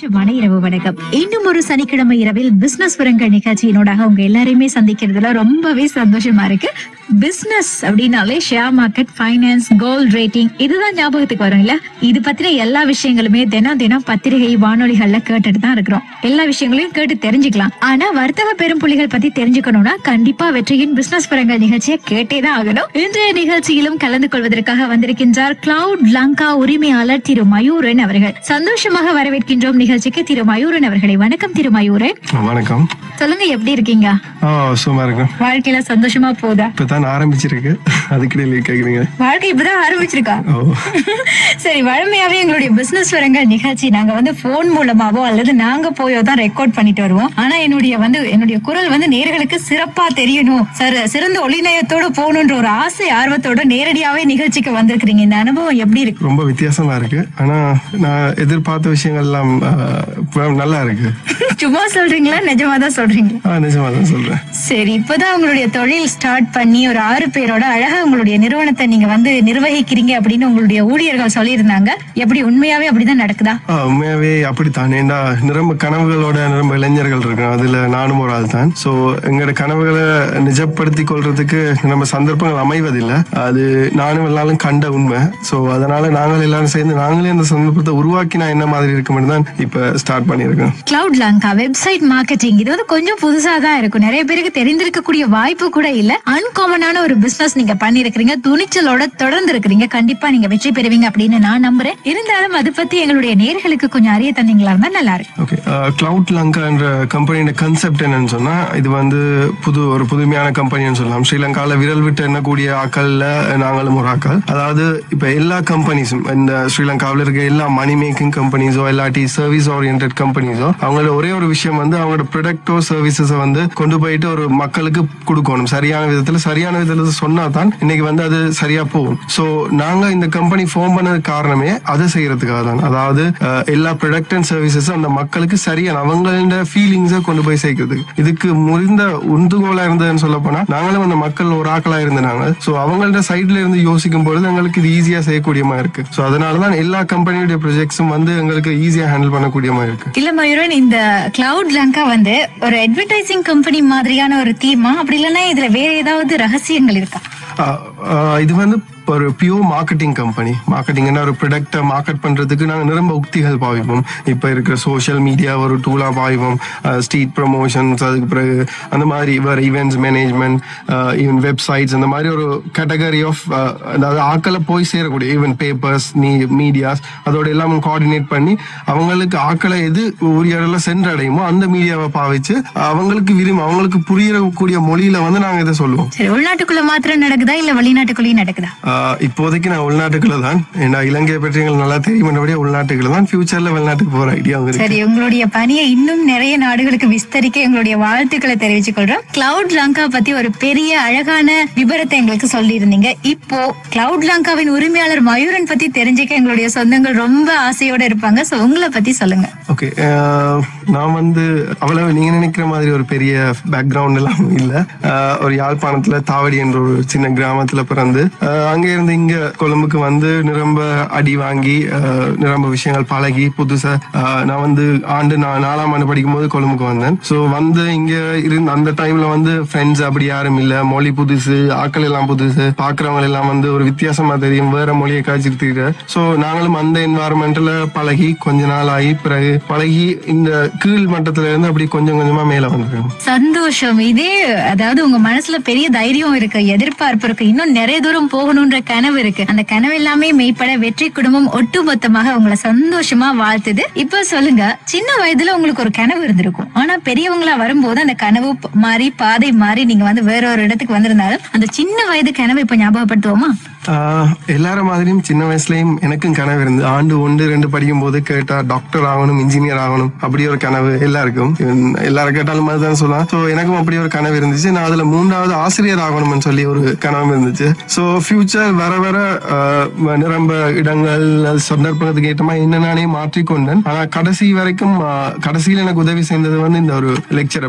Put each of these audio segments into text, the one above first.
இரவு வணக்கம். இன்னும் ஒரு சனிக்கிழமை இரவில் பிசினஸ் விரங்கள் நிகழ்ச்சியினோடாக உங்க எல்லாரையுமே சந்திக்கிறதுல ரொம்பவே சந்தோஷமா இருக்கு. பிசினஸ் அப்படின்னாலே share market, finance, gold rating இதுதான் ஞாபகத்துக்கு வரும் இல்ல. இது பத்தின எல்லா விஷயங்களுமே தினம் பத்திரிகை, வானொலிகள்ல கேட்டுட்டு தான் இருக்கிறோம். எல்லா விஷயங்களையும் கேட்டு தெரிஞ்சுக்கலாம். ஆனா வர்த்தக பெரும் புள்ளிகள் பத்தி தெரிஞ்சுக்கணும்னா கண்டிப்பா வெற்றியின் பிசினஸ் விரங்கள் நிகழ்ச்சியை கேட்டேதான் ஆகணும். இன்றைய நிகழ்ச்சியிலும் கலந்து கொள்வதற்காக வந்திருக்கின்றார் கிளவுட் லங்கா உரிமையாளர் திரு மயூரன் அவர்கள். சந்தோஷமாக வரவேற்கின்றோம் நிகழ்ச்சிக்கு திரு மயூரன் அவர்களை. வணக்கம் திரு மயூரன். வணக்கம். சொல்லுங்க, எப்படி இருக்கீங்க? சும்மா இருக்கேன். வாழ்க்கையில சந்தோஷமா போதா? இப்பதான் ஆரம்பிச்சிருக்கு, அதுக்கிடையில கேக்குறீங்க. வாழ்க்கை இப்பதான் ஆரம்பிச்சிருக்கா? சரி, வழமையாவே எங்களுடைய பிசினஸ் விரங்கள் நிகழ்ச்சி நாங்க போன் மூலமாவோ அல்லது நாங்க போயோ தான் ரெக்கார்ட் பண்ணிட்டு வருவோம். ஆனா என்னுடைய குரல் நேயர்களுக்கு சிறப்பா தெரியணும், சிறந்த ஒளிநயத்தோட போகணுன்ற ஒரு ஆசை ஆர்வத்தோட நேரடியாவே நிகழ்ச்சிக்கு வந்திருக்கீங்க. இந்த அனுபவம் எப்படி இருக்கு? ரொம்ப வித்தியாசமா இருக்கு. ஆனா நான் எதிர்பார்த்த விஷயங்கள் எல்லாம் நல்லா இருக்கு. சும்மா சொல்றீங்களா, நிஜமாதான் சொல்றீங்களா? நிஜமாதான் சொல்றேன். சரி, இப்பதான் உங்களுடைய தொழில் ஸ்டார்ட் பண்ணி ஒரு 6 பேரோட அழகா உங்களுடைய நிறுவனத்தை நீங்க நிர்வகிக்கிறீங்க அப்படின்னு உங்களுடைய ஊழியர்கள் சொல்லியிருந்தாங்க. எப்படி உண்மையாவே அப்படிதான் நடக்குதா? உண்மையாவே அப்படித்தான். ஏண்டா நிரம்ப கனவுகளோட நிரம்ப இளைஞர்கள் இருக்கோம், அதுல நானும் ஒரு ஆள் தான். சோ எங்களோட கனவுகளை நிஜப்படுத்தி கொள்றதுக்கு நம்ம சந்தர்ப்பங்கள் அமைவதில்லை. அது நானும் எல்லாரும் கண்ட உண்மை. சோ அதனால நாங்கள் எல்லாரும் சேர்ந்து நாங்களே அந்த சந்தர்ப்பத்தை உருவாக்கினா என்ன மாதிரி இருக்கும்னு தான் இப்ப ஸ்டார்ட் பண்ணிருக்கோம். கிளவுட் லங்கா வெப்சைட் மார்க்கெட்டிங் இது கொஞ்சம் புதுசா தான் இருக்கும். நிறைய பேருக்கு தெரிந்திருக்கக்கூடிய வாய்ப்பு கூட இல்ல. அன்காமனான ஒரு பிசினஸ் நீங்க பண்ணிருக்கீங்க, துணிச்சலோட தொடர்ந்து இருக்கிறீங்க. கண்டிப்பா நீங்க வெற்றி பெறுவீங்க அப்படின்னு நான் நம்புறேன். இருந்தாலும் அது பத்தி எங்களுடைய நேயர்களுக்கு கொஞ்சம் அறிய தந்தீங்களா இருந்தா நல்லா இருக்கும். ஓகே, கிளவுட் லங்கா என்ற கம்பெனியோட கான்செப்ட் என்னன்னு சொன்னா, இது ஒரு புதுமையான கம்பெனின்னு சொல்லலாம். ஸ்ரீலங்கால விரல் விட்டு எண்ணக்கூடிய ஆக்கள்ல நாங்களும் ஒரு ஆக்கள். அதாவது இப்ப எல்லா கம்பெனிஸும் இந்த ஸ்ரீலங்காவில இருக்க எல்லா மணி மேக்கிங் கம்பெனிஸோ இல்லாட்டி சர்வீஸ் ஓரியன்டட் கம்பெனிஸோ அவங்களோட ஒரே ஒரு விஷயம் அவங்களோட ப்ராடக்டோ சர்வீசஸ கொண்டு போயிட்டு ஒரு மக்களுக்கு கொடுக்கணும். சரியான விதத்துல சொன்னா தான் இன்னைக்கு அது சரியா போகும். சோ நாங்க இந்த கம்பெனி ஃபார்ம் பண்ணது காரணமே அதை செய்யறதுக்காக தான். அதாவது எல்லா ப்ராடக்ட் அண்ட் சர்வீசஸ் அந்த மக்களுக்கு சரியான அவங்களோட ஃபீலிங்ஸை கொண்டு போய் சேர்க்கிறதுக்கு இதுக்கு முறிந்த உந்துகோலா இருந்ததுன்னு சொல்ல போனா, நாங்களும் அந்த மக்கள் ஒரு ஆக்களா இருந்தாங்க. சோ அவங்களோட சைட்ல இருந்து யோசிக்கும் பொழுது எங்களுக்கு இது ஈஸியா செய்யக்கூடியமா இருக்கு. சோ அதனாலதான் எல்லா கம்பெனியோட ப்ராஜெக்ட்ஸும் எங்களுக்கு ஈஸியா ஹேண்டில் பண்ணக்கூடியமா இருக்கு. இல்ல மயூரன், இந்த கிளவுட் லங்கா ஒரு அட்வர்டைசிங் கம்பெனி மாதிரியான ஒரு தீமா, அப்படி இல்லைன்னா இதுல வேற ஏதாவது ரகசியங்கள் இருக்கா? இது ஒரு பியூர் மார்க்கெட்டிங் கம்பெனி. மார்க்கெட்டிங்னா ஒரு ப்ராடக்டை மார்க்கெட் பண்றதுக்கு நாங்கள் நிரம்ப உக்திகள் பாவிப்போம். இப்போ இருக்கிற சோஷியல் மீடியா ஒரு டூலா பாவிப்போம், ஸ்ட்ரீட் ப்ரமோஷன்ஸ், அதுக்கு பிறகு அந்த மாதிரி வேறு ஈவெண்ட்ஸ் மேனேஜ்மெண்ட், ஈவன் வெப்சைட்ஸ், அந்த மாதிரி ஒரு கேட்டகரி ஆஃப் அதாவது ஆக்களை போய் சேரக்கூடிய ஈவன் பேப்பர்ஸ், மீடியாஸ் அதோட எல்லாம் கோஆர்டினேட் பண்ணி அவங்களுக்கு ஆக்களை எது உரியல சென்றடையுமோ அந்த மீடியாவை பாவிச்சு அவங்களுக்கு புரியக்கூடிய மொழியில நாங்கள் இதை சொல்லுவோம். உள்நாட்டுக்குள்ள மாத்திரம் நடக்குதா இல்ல வெளிநாட்டுக்குள்ளேயும் நடக்குதா? இப்போதைக்கு நான் உள்நாட்டுக்குள்ள தான். ஏன்னா இலங்கையை பற்றி எங்களுக்கு நல்லா தெரியும்ன்றபடியே உள்நாட்டுக்குள்ள தான். ஃபியூச்சர்ல வெளிநாட்டுக்கு போற ஐடியா இருக்கு. சரி, உங்களுடைய பணியை இன்னும் நிறைய நாடுகளுக்கு விஸ்தரிக்க எங்களுடைய வாழ்த்துக்களை தெரிவித்துக் கொள்றோம். கிளவுட் லங்கா பத்தி ஒரு பெரிய அழகான விபரத்தை எங்களுக்கு சொல்லி இருந்தீங்க. இப்போ கிளவுட் லங்காவின் உரிமையாளர் மயூரன் பத்தி தெரிஞ்சுக்க எங்களுடைய சொந்தங்கள் ரொம்ப ஆசையோட இருப்பாங்க. சோ உங்களை பத்தி சொல்லுங்க. ஓகே, நான் அவ்வளவு நீங்க நினைக்கிற மாதிரி ஒரு பெரிய பேக்ரவுண்ட் எல்லாம் இல்ல. ஒரு யாழ்ப்பாணத்துல தாவடி என்ற ஒரு சின்ன கிராமத்துல பிறந்து அங்க இருந்து இங்க கொழும்புக்கு நிரம்ப அடி வாங்கி நிரம்ப விஷயங்கள் பழகி புதுசா நான் 4ஆம் ஆண்டு படிக்கும் போது கொழும்புக்கு வந்தேன். சோ இங்க இருந்து அந்த டைம்ல ஃப்ரெண்ட்ஸ் அப்படி யாரும் இல்ல. மொழி புதுசு, ஆக்கள் எல்லாம் புதுசு, பாக்குறவங்க எல்லாம் ஒரு வித்தியாசமா தெரியும், வேற மொழியை காய்ச்சிட்டு. சோ நாங்களும் அந்த என்வாரன்மெண்ட்ல பழகி கொஞ்ச நாள் ஆகி பிறகு பழகி இந்த கீழ் மட்டத்துல இருந்து அப்படி கொஞ்சம் கொஞ்சமா மேல வந்துருக்கோம். சந்தோஷம். இதே அதாவது உங்க மனசுல பெரிய தைரியம் இருக்கு, எதிர்பார்ப்பு இருக்கு, இன்னும் நிறைய தூரம் போகணும்ன்ற கனவு இருக்கு. அந்த கனவு எல்லாமே மெய்ப்பட வெற்றி குடும்பம் ஒட்டுமொத்தமாக உங்களை சந்தோஷமா வாழ்த்துது. இப்ப சொல்லுங்க, சின்ன வயதுல உங்களுக்கு ஒரு கனவு இருந்திருக்கும். ஆனா பெரியவங்களா வரும்போது அந்த கனவு மாறி பாதை மாறி நீங்க வேற ஒரு இடத்துக்கு வந்திருந்தாலும் அந்த சின்ன வயது கனவு இப்ப ஞாபகப்படுத்துவோமா? எல்லாரும் மாதிரியும் சின்ன வயசுலயும் எனக்கும் கனவு இருந்து ஆண்டு 1, 2 படிக்கும் போது கேட்டா டாக்டர் ஆகணும், இன்ஜினியர் ஆகணும், அப்படி ஒரு கனவு எல்லாருக்கும். எல்லாரும் கேட்டாலும் அதுதான் சொல்லலாம். சோ எனக்கும் அப்படி ஒரு கனவு இருந்துச்சு. நான் அதுல 3வது ஆசிரியர் ஆகணும்னு சொல்லி ஒரு கனவு இருந்துச்சு. சோ ஃபியூச்சர் வர நிரம்ப இடங்கள் சந்தர்ப்பத்துக்கு ஏற்ற மாதிரி என்ன நானே மாற்றிக்கொண்டேன். ஆனா கடைசியில் எனக்கு உதவி செய்தது இந்த ஒரு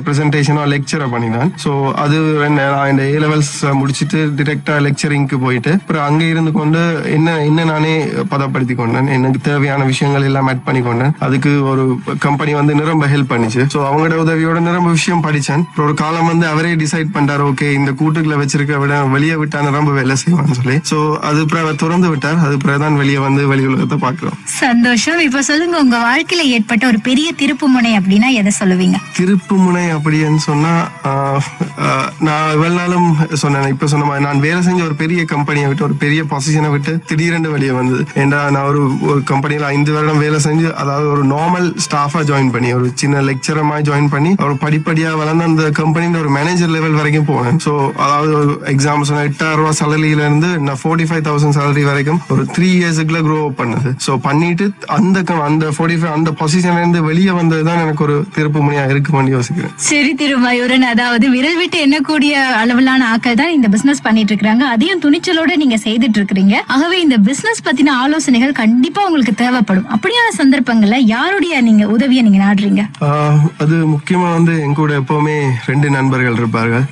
பிரசன்டேஷனோ லெக்சரை பண்ணிதான். சோ அது நான் இந்த A levels முடிச்சுட்டு டிரெக்டா லெக்சரிங்க்கு போயிட்டு அங்கே இருந்து கொண்டு என்ன நானே பதப்படுத்தி கொண்டேன். எனக்கு தேவையான விஷயங்கள் எல்லாம் ஆட் பண்ணி கொண்டேன். அதுக்கு ஒரு கம்பெனி வந்து நிரம்ப ஹெல்ப் பண்ணிச்சு. ஸோ அவங்களோட உதவியோட நிரம்ப விஷயம் படிச்சேன். ஒரு காலம் வந்து அவரே டிசைட் பண்ணார், ஓகே இந்த கூட்டுக்குள்ள வச்சிருக்க விட வெளியே விட்டா நிரம்ப வேலை செய்வான்னு சொல்லி. ஸோ அது அவர் திறந்து விட்டார். அது தான் வெளியே வந்து வெளி உலகத்தை பார்க்கிறோம். சந்தோஷம். இப்ப சொல்லுங்க, உங்க வாழ்க்கையில ஏற்பட்ட ஒரு பெரிய திருப்பு முனை அப்படின்னா எதை சொல்லுவீங்க? திருப்பு முனை அப்படின்னு சொன்னா நான் இவ்வளவு நாளும் சொன்னேன், இப்ப சொன்ன மாதிரி நான் வேலை செஞ்ச ஒரு பெரிய கம்பெனியை விட்டு ஒரு பெரிய பொசிஷனை விட்டு திடீரென்று வெளியே வந்தது. ஏன்னா நான் ஒரு கம்பெனியில 5 வருடம் வேலை செஞ்சு, அதாவது ஒரு நார்மல் ஸ்டாஃபா ஜாயின் பண்ணி, ஒரு சின்ன லெக்சரமா ஜாயின் பண்ணி ஒரு படிப்படியா வளர்ந்து அந்த கம்பெனியோட ஒரு மேனேஜர் லெவல் வரைக்கும் போனேன். ஸோ அதாவது ஒரு எக்ஸாம்பிள் சொன்னா 8,000 ரூபாய் சேலரியில இருந்து நான் 45,000 சேலரி வரைக்கும் ஒரு 3 இயர்ஸ்க்குள்ள க்ரோ அப் பண்ணது. ஸோ பண்ணிட்டு அந்த 45 அந்த பொசிஷன்ல இருந்து வெளியே வந்ததுதான் எனக்கு ஒரு திருப்பு முனையா இருக்குமான்னு யோசிக்கிறேன். சரி திருமயூரன், அதாவது விரல் விட்டு எண்ணக்கூடிய அளவிலான ஆட்கள் தான் இந்த பிசினஸ் பண்ணிட்டு இருக்காங்க. அதையும் துணிச்சலோட நீங்க செய்துட்டு இருக்கீங்க. ஆகவே இந்த பிசினஸ் பத்தின ஆலோசனைகள் கண்டிப்பா உங்களுக்கு தேவைப்படும். அப்படியான சந்தர்ப்பங்கள்ல யாருடைய நீங்க உதவியை நீங்க நாடுறீங்க? அது முக்கியமா வந்து எங்க கூட எப்பவுமே 2 நண்பர்கள் இருப்பார்கள்.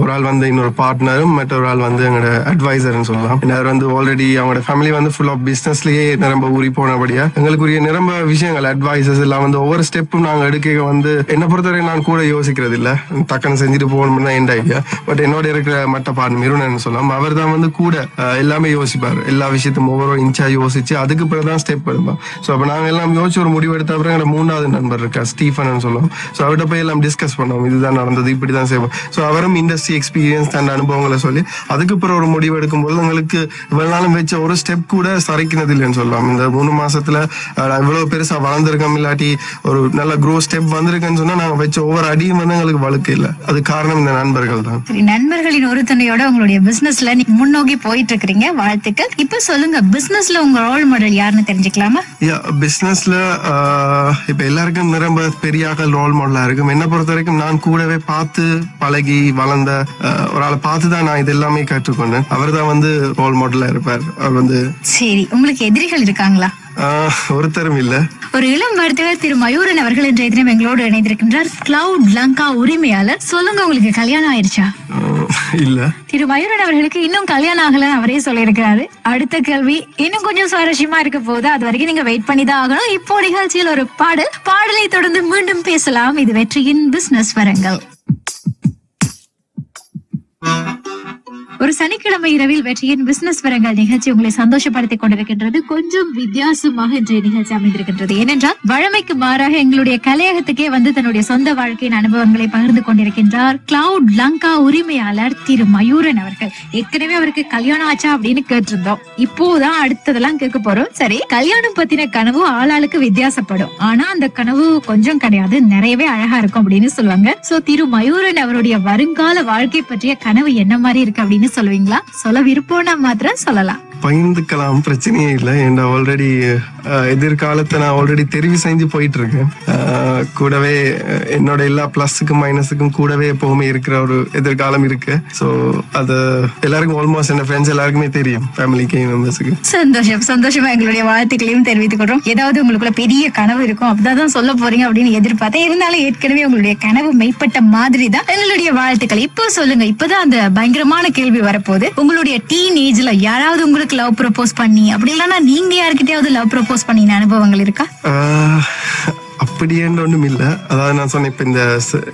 ஒரு ஆள் வந்து இன்னொரு பார்ட்னரும், மற்றொரு ஆள் வந்து எங்களோட அட்வைசர்னு சொல்லலாம். அவர் வந்து ஆல்ரெடி அவங்களோட ஃபேமிலி வந்து ஃபுல் ஆஃப் பிசினஸ்லயே நிரம்ப ஊறி போனபடியா எங்களுக்குரிய நிரம்ப விஷயங்கள் அட்வைசஸ் எல்லாம் வந்து ஒவ்வொரு ஸ்டெப்பும் நாங்க எடுக்க வந்து என்னை பொறுத்தவரை நான் கூட யோசிக்கிறது இல்ல, டக்குன்னு செஞ்சுட்டு போகணும்னு தான் என் ஐடியா. பட் என்னோட இருக்கிற மற்ற பார்ட்னர் மிருனன் சொல்லலாம், அவர் தான் வந்து கூட எல்லாமே யோசிப்பார். எல்லா விஷயத்தையும் ஒவ்வொரு இன்ச்சா யோசிச்சு அதுக்கு பிறகுதான் ஸ்டெப் எடுப்போம். ஸோ அப்ப நாங்க எல்லாம் யோசிச்சு ஒரு முடிவு எடுத்த அப்புறம் எங்களோட 3வது நண்பர் இருக்கா, ஸ்டீஃபன் சொல்லுவோம். ஸோ அவர்கிட்ட போய் எல்லாம் டிஸ்கஸ் பண்ணுவோம், இதுதான் நடந்தது, இப்படிதான் செய்வோம். ஸோ அவரும் இண்டஸ்ட்ரி எக்ஸ்பீரியன்ஸ் தன் அனுபவங்களை சொல்லி அதுக்கப்புறம் ஒரு முடிவு எடுக்கும்போது எங்களுக்கு இவ்வளவு நாளும் வச்ச ஒரு ஸ்டெப் கூட சரைக்கினது இல்லைன்னு சொல்லலாம். இந்த 3 மாசத்துல இவ்வளவு பெருசா வளர்ந்துருக்கோம், இல்லாட்டி ஒரு நல்ல க்ரோ ஸ்டெப் வந்திருக்குன்னு சொன்னா நாங்க வச்ச ஒவ்வொரு அடியும் வந்து எங்களுக்கு வழுக்க இல்லை. அது காரணம் இந்த நண்பர்கள் தான். நண்பர்களின் ஒரு துணையோட உங்களுடைய பிசினஸ்ல முன்னோக்கி போயிட்டு இருக்கிறீங்க, வாழ்த்துக்கள். இப்ப சொல்லுங்க, பிசினஸ்ல உங்க ரோல் மாடல் யாருன்னு தெரிஞ்சுக்கலாமா? பிசினஸ்ல இப்ப எல்லாருக்கும் நிரம்ப பெரிய ரோல் மாடலா இருக்கும். என்ன பொறுத்த வரைக்கும் நான் கூடவே பார்த்து பழகி வளர்ந்த ஒரு ஆளை பார்த்துதான் நான் இது எல்லாமே கற்றுக்கொண்டேன். அவர் தான் வந்து ரோல் மாடலா இருப்பார். அவர் வந்து சரி, உங்களுக்கு எதிரிகள் இருக்காங்களா? ஒருத்தரும் இல்ல. ஒரு இளம் வர்த்தகர் திரு மயூரன் அவர்கள் இன்றைய தினம் எங்களோடு இணைந்திருக்கின்றார், கிளவுட் லங்கா உரிமையாளர். சொல்லுங்க, உங்களுக்கு கல்யாணம் ஆயிருச்சா? இல்ல. திரு மயூரன் அவர்களுக்கு இன்னும் கல்யாணம் ஆகல, அவரே சொல்லியிருக்கிறாரு. அடுத்த கேள்வி இன்னும் கொஞ்சம் சுவாரஸ்யமா இருக்க போது, அது வரைக்கும் நீங்க வெயிட் பண்ணி தான் ஆகணும். இப்போ நிகழ்ச்சியில் ஒரு பாடலை தொடர்ந்து மீண்டும் பேசலாம். இது வெற்றியின் பிசினஸ் வரங்கள். ஒரு சனிக்கிழமை இரவில் வெற்றியின் பிசினஸ் வரங்கள் நிகழ்ச்சி உங்களை சந்தோஷப்படுத்திக் கொண்டிருக்கின்றது. கொஞ்சம் வித்தியாசமாக இன்றைய நிகழ்ச்சி அமைந்திருக்கின்றது. ஏனென்றால் வழமைக்கு மாறாக எங்களுடைய கலையகத்துக்கே வந்து தன்னுடைய சொந்த வாழ்க்கையின் அனுபவங்களை பகிர்ந்து கொண்டிருக்கின்றார் கிளவுட் லங்கா உரிமையாளர் திரு மயூரன் அவர்கள். ஏற்கனவே அவருக்கு கல்யாணம் ஆச்சா அப்படின்னு கேட்டிருந்தோம். இப்போதான் அடுத்ததெல்லாம் கேட்க போறோம். சரி, கல்யாணம் பத்தின கனவு ஆளாளுக்கு வித்தியாசப்படும். ஆனா அந்த கனவு கொஞ்சம் கிடையாது, நிறையவே அழகா இருக்கும் அப்படின்னு சொல்லுவாங்க. சோ திரு மயூரன் அவருடைய வருங்கால வாழ்க்கை பற்றிய கனவு என்ன மாதிரி இருக்கு அப்படின்னு சொல்லுவீங்களா? சொல்ல விருப்பம்னா மாத்திரம் சொல்லலாம், பகிர்ந்துக்கலாம், பிரச்சனையே இல்லை. ஏன்னா ஆல்ரெடி எதிர்காலத்தை நான் ஆல்ரெடி தெரிவு செஞ்சு போயிட்டு இருக்கேன். கூடவே என்னோட எல்லா பிளஸுக்கும் மைனஸுக்கும் கூடவே எப்பவுமே இருக்கிற ஒரு எதிர்காலம் இருக்கு. ஸோ அது எல்லாருக்கும் ஆல்மோஸ்ட் என் ஃப்ரெண்ட்ஸ் எல்லாருக்குமே தெரியும், ஃபேமிலிக்கு மெம்பர்ஸுக்கு. சந்தோஷமா எங்களுடைய வாழ்த்துக்களையும் தெரிவித்துக் கொள்றோம். ஏதாவது உங்களுக்குள்ள பெரிய கனவு இருக்கும், அப்படிதான் சொல்ல போறீங்க அப்படின்னு எதிர்பார்த்தேன். இருந்தாலும் ஏற்கனவே உங்களுடைய கனவு மெய்ப்பட்ட மாதிரி தான் எங்களுடைய வாழ்த்துக்கள். இப்போ சொல்லுங்க, இப்பதான் அந்த பயங்கரமான கேள்வி வரப்போகுது. உங்களுடைய டீன் ஏஜ்ல யாராவது உங்களுக்கு லவ் ப்ரப்போஸ் பண்ணி, அப்படி இல்லைன்னா நீங்க யாருக்கிட்டயாவது லவ் ப்ரப்போஸ் பண்ணின அனுபவங்கள் இருக்கா? அப்படியேன்னு ஒண்ணும் இல்ல. அதாவது நான் சொன்னேன், இப்ப இந்த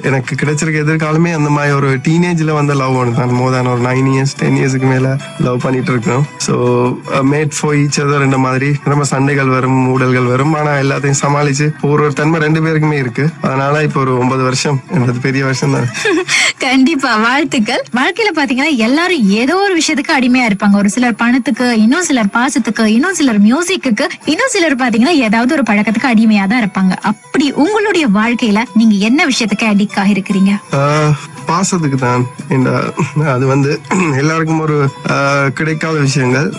எனக்கு கிடைச்சிருக்க எதிர்காலமே அந்த மாதிரி ஒரு டீனேஜ்ல வந்த லவ் ஒன்று தான். மோர் தேன் ஒரு 9 இயர்ஸ் 10 இயர்ஸ்க்கு மேல லவ் பண்ணிட்டு இருக்கோம். So made for each other என்ற மாதிரி நம்ம சண்டைகள் வரும், ஊடல்கள் வரும். ஆனா எல்லாத்தையும் சமாளிச்சு ஒரு தன்மை 2 பேருக்குமே இருக்கு. அதனால இப்போ ஒரு 9 வருஷம் எனது பெரிய வருஷம் தான். கண்டிப்பா வாழ்த்துக்கள். வாழ்க்கையில பாத்தீங்கன்னா எல்லாரும் ஏதோ ஒரு விஷயத்துக்கு அடிமையா இருப்பாங்க. ஒரு சிலர் பணத்துக்கு, இன்னும் சிலர் பாசத்துக்கு, இன்னும் சிலர் மியூசிக்கு, இன்னும் சிலர் பாத்தீங்கன்னா ஏதாவது ஒரு பழக்கத்துக்கு அடிமையா தான் இருப்பாங்க. அப்படி உங்களுடைய வாழ்க்கையில நீங்க என்ன விஷயத்துக்கு அடிக்ட் ஆகிருக்கிறீங்க? பாசத்துக்கு தான். அது வந்து எல்லாருக்கும் ஒரு கிடைக்காத விஷயங்கள்.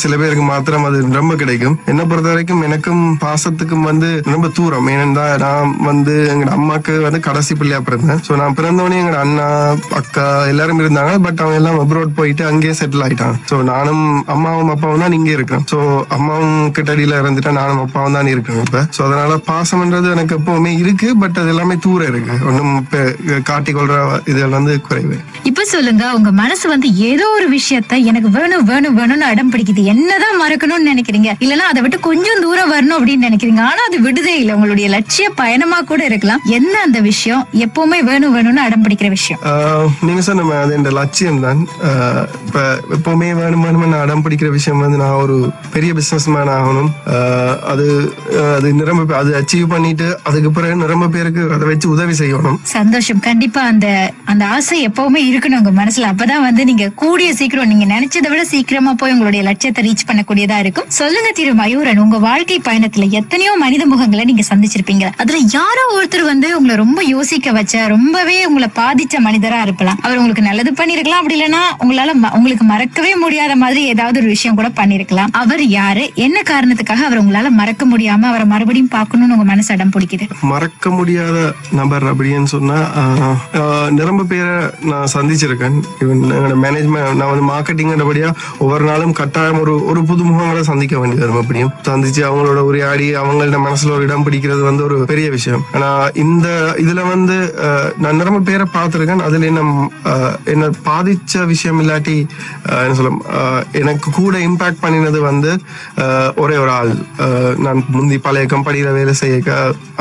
சில பேருக்கு மாத்திரம் அது ரொம்ப கிடைக்கும். என்ன பொறுத்த வரைக்கும் எனக்கும் பாசத்துக்கும் வந்து ரொம்ப தூரம். ஏனென்றா நான் வந்து எங்க அம்மாக்கு வந்து கடைசி பிள்ளையா பிறந்தேன். ஸோ நான் பிறந்தவனே எங்க அண்ணா அக்கா எல்லாரும் இருந்தாங்க. பட் அவங்க எல்லாம் அப்ரோட் போயிட்டு அங்கேயே செட்டில் ஆயிட்டாங்க. ஸோ நானும் அம்மாவும் அப்பாவும் தான் இங்கே இருக்கேன். ஸோ அம்மாவும் கிட்டடியில இருந்துட்டா நானும் அப்பாவும் தான் இருக்கேன் இப்ப. ஸோ அதனால பாசம்ன்றது எனக்கு எப்பவுமே இருக்கு. பட் அது எல்லாமே தூரம் இருக்கு. ஒன்னும் காட்டிக்கொள்ற இதுகள் வந்து குறைவு. இப்ப சொல்லுங்க, உங்க மனசு வந்து ஏதோ ஒரு விஷயத்த எனக்கு வேணும் வேணும் வேணும்னு அடம் பிடிக்குது, என்னதான் மறக்கணும்னு நினைக்கிறீங்க, இல்லன்னா அதை விட்டு கொஞ்சம் தூரம் வரணும் அப்படின்னு நினைக்கிறீங்க, ஆனா அது விடுதே இல்லை, உங்களுடைய லட்சிய பயணமா கூட இருக்கலாம். என்ன அந்த விஷயம்? எப்பவுமே வேணும் வேணும்னு அடம் பிடிக்கிற விஷயம்? நீங்க சொன்ன அது இந்த லட்சியம் தான். இப்ப எப்பவுமே வேணும் வேணும்னு அடம் பிடிக்கிற விஷயம் வந்து நான் ஒரு பெரிய பிசினஸ் மேன் ஆகணும், அது அது நிரம்ப அது அச்சீவ் பண்ணிட்டு அதுக்கு பிறகு நிரம்ப பேருக்கு அதை வச்சு உதவி செய்யணும். சந்தோஷம். கண்டிப்பா அந்த அந்த ஆசை எப்பவுமே இருக்கணும் உங்க மனசுல. அப்பதான் வந்து நீங்க கூடிய சீக்கிரம் நீங்க நினைச்சதை விட சீக்கிரமா போய் உங்களுடைய லட்சியத்தை ரீச் பண்ணக்கூடியதா இருக்கும். சொல்லுங்க திரு மயூரன், உங்க வாழ்க்கை பயணத்துல எத்தனையோ மனித முகங்களை நீங்க சந்திச்சிருப்பீங்க. அதுல யாரோ ஒருத்தர் வந்து உங்களை ரொம்ப யோசிக்க வச்ச, ரொம்பவே உங்களை பாதிச்ச மனிதரா இருக்கலாம். அவர் உங்களுக்கு நல்லது பண்ணிருக்கலாம், அப்படி இல்லைன்னா உங்களுக்கு மறக்கவே முடியாத மாதிரி ஏதாவது ஒரு விஷயம் கூட பண்ணிருக்கலாம். அவர் யாரு, என்ன காரணத்துக்காக அவர் உங்களால மறக்க முடியாம அவரை மறுபடியும் பார்க்கணும்னு உங்க மனசு அடம் பிடிக்குது? மறக்க முடியாத நபர் அப்படின்னு சொன்னா நிரம்ப பேரை நான் சந்திச்சிருக்கேன். என்னோட மேனேஜ்மெண்ட், நான் வந்து மார்க்கெட்டிங்படியா ஒவ்வொரு நாளும் கட்டாயம் ஒரு புது முகங்களை சந்திக்க வேண்டியது மறுபடியும் சந்திச்சு அவங்களோட உரையாடி அவங்களோட மனசுல ஒரு இடம் பிடிக்கிறது வந்து ஒரு பெரிய விஷயம். ஆனா இந்த இதுல வந்து நான் நிரம்ப பேரை பார்த்திருக்கேன். அதுல என்ன பாதிச்ச விஷயம் இல்லாட்டி என்ன சொல்ல, எனக்கு கூட இம்பாக்ட் பண்ணினது வந்து ஒரே ஒரு ஆள். நான் முந்தி பழைய கம்பெனியில வேலை செய்ய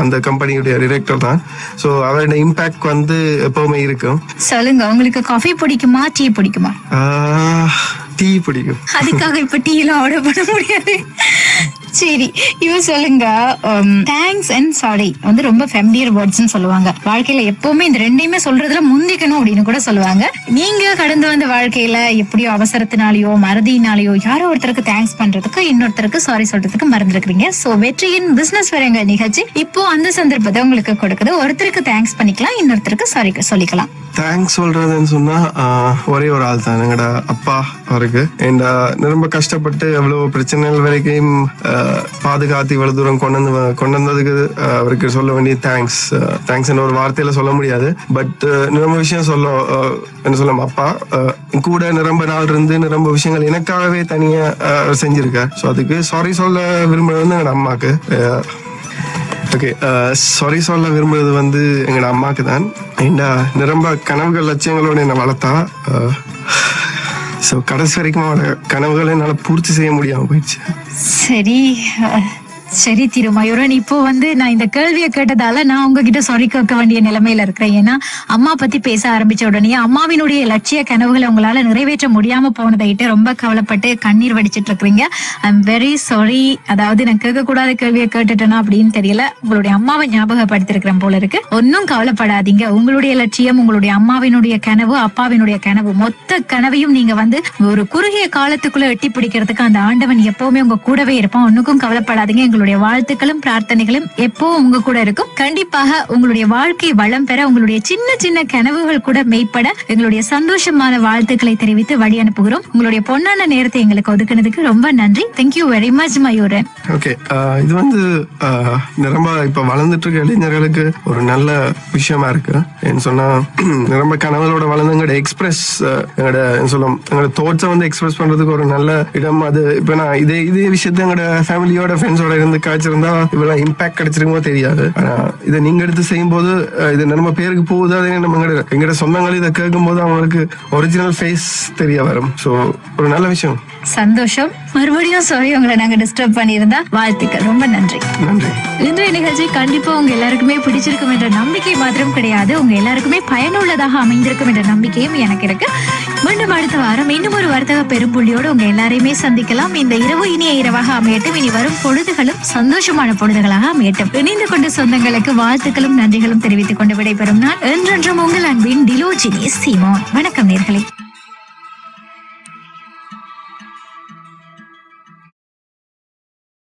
அந்த கம்பெனியுடைய டிரெக்டர் தான். சோ அவரோட இம்பாக்ட் வந்து எப்பவுமே இருக்கும். சொல்லுங்க, உங்களுக்கு காஃபி பிடிக்குமா, டீ பிடிக்குமா? டீ பிடிக்கும். அதுக்காக இப்ப டீ எல்லாம் ஆர்டர் பண்ண முடியாது. சரி, இவ சொல்லுங்க, தேங்க்ஸ் அண்ட் சாரி வந்து ரொம்ப ஃபெமிலியர் வேர்ட்ஸ்னு சொல்லுவாங்க. வாழ்க்கையில எப்பவுமே இந்த ரெண்டையுமே சொல்றதுல முந்திக்கணும் அப்படின்னு கூட சொல்லுவாங்க. நீங்க கடந்து வந்த வாழ்க்கையில எப்படியோ அவசரத்தினாலேயோ மறதினாலேயோ யாரோ ஒருத்தருக்கு தேங்க்ஸ் பண்றதுக்கு இன்னொருத்தருக்கு சாரி சொல்றதுக்கு மறந்துருக்கீங்க. சோ வெற்றியின் பிசினஸ் வரங்க நிகழ்ச்சி இப்போ அந்த சந்தர்ப்பத்தை உங்களுக்கு கொடுக்குது. ஒருத்தருக்கு தேங்க்ஸ் பண்ணிக்கலாம், இன்னொருத்தருக்கு சாரி சொல்லிக்கலாம். தேங்க்ஸ் சொல்றதுன்னு சொன்னா ஒரே ஒரு ஆள் தான், எங்கட அப்பா. அவருக்கு ரொம்ப கஷ்டப்பட்டு எவ்வளவு பிரச்சனைகள் வரைக்கும் பாதுகாத்து இவ்வளவு தூரம் கொண்டு வந்ததுக்கு அவருக்கு சொல்ல வேண்டிய தேங்க்ஸ் ஒரு வார்த்தையில சொல்ல முடியாது. பட் நிரம்ப விஷயம் என்ன சொல்ல, அப்பா கூட நிரம்ப நாள் இருந்து நிரம்ப விஷயங்கள் எனக்காகவே தனியா செஞ்சிருக்கார். ஸோ அதுக்கு சாரி சொல்ல விரும்புறது வந்து எங்களோட அம்மாக்கு. ஓகே, சாரி சொல்ல விரும்புறது வந்து எங்களோட அம்மாக்கு தான். நிரம்ப கனவுகள் லட்சியங்களோட என்னை வளர்த்தா. ஸோ கடைசி வரைக்கும் அவனோட கனவுகளை என்னால் பூர்த்தி செய்ய முடியாம போயிடுச்சு. சரி திரு மயூரன், இப்போ வந்து நான் இந்த கேள்வியை கேட்டதால நான் உங்ககிட்ட சாரி கேட்க வேண்டிய நிலைமையில இருக்கிறேன். ஏன்னா அம்மா பத்தி பேச ஆரம்பிச்ச உடனே அம்மாவினுடைய லட்சிய கனவுகளை உங்களால நிறைவேற்ற முடியாம போனதைட்டு ரொம்ப கவலைப்பட்டு கண்ணீர் வடிச்சிட்டு இருக்கிறீங்க. I am very sorry. அதாவது நான் கேட்க கூடாத கேள்வியை கேட்டுட்டேனா அப்படின்னு தெரியல. உங்களுடைய அம்மாவை ஞாபகப்படுத்திருக்கிறேன் போல இருக்கு. ஒன்னும் கவலைப்படாதீங்க. உங்களுடைய லட்சியம், உங்களுடைய அம்மாவினுடைய கனவு, அப்பாவினுடைய கனவு, மொத்த கனவையும் நீங்க வந்து ஒரு குறுகிய காலத்துக்குள்ள எட்டி பிடிக்கிறதுக்கு அந்த ஆண்டவன் எப்பவுமே உங்க கூடவே இருப்பான். ஒன்னுக்கும் கவலைப்படாதீங்க. எங்களுடைய வாழ்த்துக்களும் பிரார்த்தனைகளும் எப்பவும் உங்க கூட இருக்கும். கண்டிப்பாக உங்களுடைய வாழ்க்கை வளம் பெற, உங்களுடைய சின்ன சின்ன கனவுகள் கூட மெய்ப்பட எங்களுடைய சந்தோஷமான வாழ்த்துக்களை தெரிவித்து வழி அனுப்புகிறோம். உங்களுடைய பொன்னான நேரத்தை எங்களுக்கு ஒதுக்குனதுக்கு ரொம்ப நன்றி. Thank you very much Mayuran. Okay, இது வந்து நிரம்ப இப்ப வளர்ந்துட்டு இருக்க இளைஞர்களுக்கு ஒரு நல்ல விஷயமா இருக்கு. ஏன்னு சொன்னா நிரம்ப கனவுகளோட வளர்ந்து எங்களோட எக்ஸ்பிரஸ் எங்களோட தோட்ஸை வந்து எக்ஸ்பிரஸ் பண்றதுக்கு ஒரு நல்ல இடம். அது இப்ப நான் இதே விஷயத்த எங்களோட ஃபேமிலியோட ஃப்ரெண்ட்ஸோட இருந்து காய்ச்சிருந்தா இவ்வளவு இம்பாக்ட் கிடைச்சிருக்குமோ தெரியாது. ஆனா இதை நீங்க எடுத்து செய்யும் போது இது நம்ம பேருக்கு போகுது. அதே நம்ம எங்களோட சொந்தங்கள் இதை கேட்கும் போது அவங்களுக்கு ஒரிஜினல் ஃபேஸ் தெரிய வரும். சோ ஒரு நல்ல விஷயம். சந்தோஷம். மறுபடியும் சாரி உங்களை நாங்க டிஸ்டர்ப் பண்ணியிருந்தா. வாழ்த்துக்கள், ரொம்ப நன்றி. இன்றைய நிகழ்ச்சி கண்டிப்பா உங்க எல்லாருக்குமே பிடிச்சிருக்கும் என்ற நம்பிக்கை மாத்திரம் கிடையாது, உங்க எல்லாருக்குமே பயனுள்ளதாக அமைந்திருக்கும் என்ற நம்பிக்கையும் எனக்கு இருக்கு. மீண்டும் அடுத்த வாரம் இன்னும் ஒரு வர்த்தக பெரும்புள்ளியோடு உங்க எல்லாரையுமே சந்திக்கலாம். இந்த இரவு இனிய இரவாக அமையட்டும். இனி வரும் பொழுதுகளும் சந்தோஷமான பொழுதுகளாக அமையட்டும். இணைந்து கொண்டு சொந்தங்களுக்கு வாழ்த்துக்களும் நன்றிகளும் தெரிவித்துக் கொண்டு விடைபெறும் நான் என்றென்றும் உங்கள் அன்பின் டிலோஜினி சீமோன். வணக்கம் நேயர்களே.